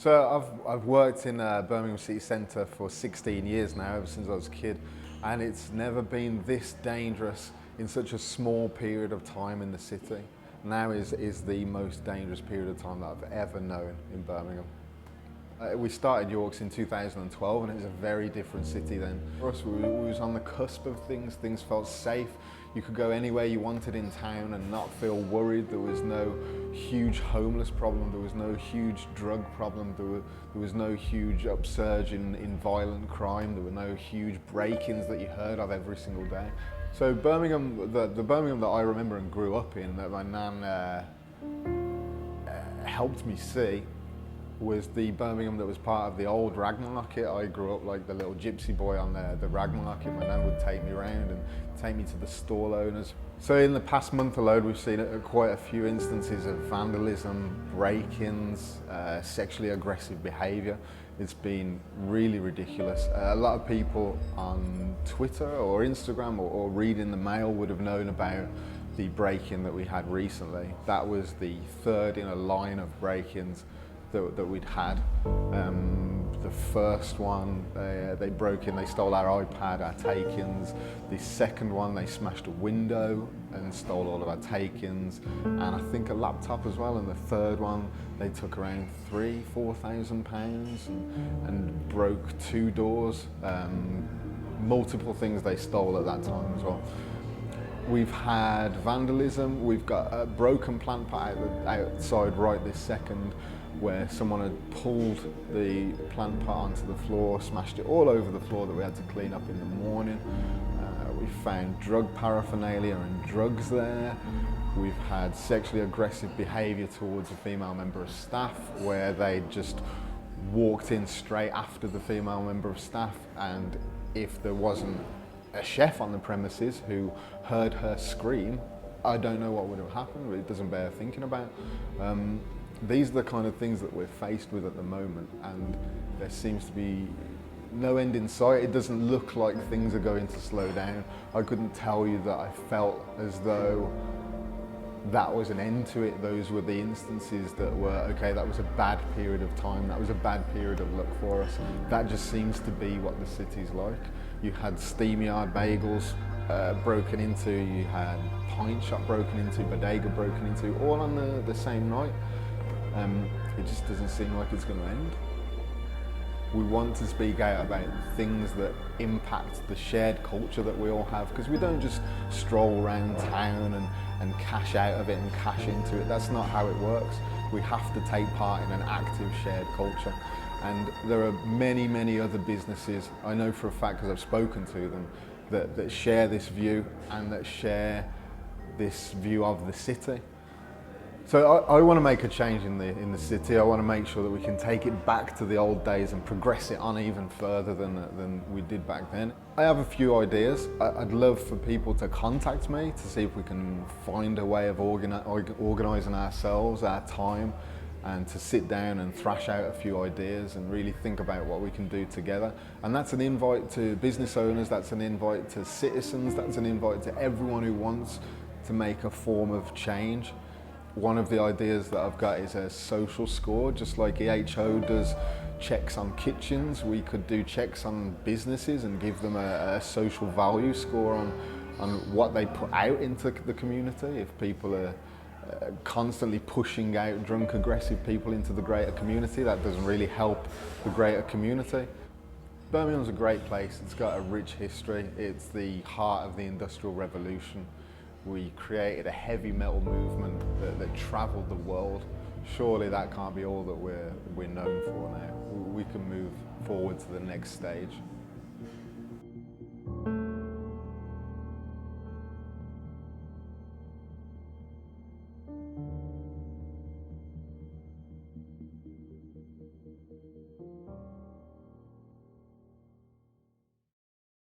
So I've worked in Birmingham city centre for 16 years now, ever since I was a kid, and it's never been this dangerous in such a small period of time in the city. Now is the most dangerous period of time that I've ever known in Birmingham. We started Yorks in 2012 and it was a very different city then. For us, we was on the cusp of things. Things felt safe. You could go anywhere you wanted in town and not feel worried. There was no huge homeless problem. There was no huge drug problem. There was no huge upsurge in violent crime. There were no huge break-ins that you heard of every single day. So Birmingham, the Birmingham that I remember and grew up in, that my nan helped me see, was the Birmingham that was part of the old rag market. I grew up like the little gypsy boy on the rag market. My nan would take me around and take me to the stall owners. So in the past month alone, we've seen quite a few instances of vandalism, break-ins, sexually aggressive behaviour. It's been really ridiculous. A lot of people on Twitter or Instagram or reading the mail would have known about the break-in that we had recently. That was the third in a line of break-ins that we'd had. The first one, they broke in, they stole our iPad, our take-ins. The second one, they smashed a window and stole all of our take-ins, and I think a laptop as well. And the third one, they took around £4,000 and broke 2 doors. Multiple things they stole at that time as well. We've had vandalism. We've got a broken plant pot outside right this second, where someone had pulled the plant pot onto the floor, smashed it all over the floor that we had to clean up in the morning. We found drug paraphernalia and drugs there. We've had sexually aggressive behaviour towards a female member of staff, where they just walked in straight after the female member of staff, and if there wasn't a chef on the premises who heard her scream, I don't know what would have happened. It doesn't bear thinking about. These are the kind of things that we're faced with at the moment, and there seems to be no end in sight. It doesn't look like things are going to slow down. I couldn't tell you that I felt as though that was an end to it. Those were the instances that were, okay, that was a bad period of time, that was a bad period of luck for us. That just seems to be what the city's like. You had Steam Yard Bagels broken into, you had Pint Shop broken into, Bodega broken into, all on the same night. It just doesn't seem like it's going to end. We want to speak out about things that impact the shared culture that we all have, because we don't just stroll around town and cash out of it and cash into it. That's not how it works. We have to take part in an active shared culture. And there are many, many other businesses, I know for a fact because I've spoken to them, that share this view and that share this view of the city. So I want to make a change in the city. I want to make sure that we can take it back to the old days and progress it on even further than we did back then. I have a few ideas. I'd love for people to contact me to see if we can find a way of organising ourselves, our time, and to sit down and thrash out a few ideas and really think about what we can do together. And that's an invite to business owners, that's an invite to citizens, that's an invite to everyone who wants to make a form of change. One of the ideas that I've got is a social score. Just like EHO does checks on kitchens, we could do checks on businesses and give them a social value score on what they put out into the community. If people are constantly pushing out drunk, aggressive people into the greater community, that doesn't really help the greater community. Birmingham's a great place. It's got a rich history. It's the heart of the Industrial Revolution. We created a heavy metal movement that travelled the world. Surely that can't be all that we're known for now. We can move forward to the next stage.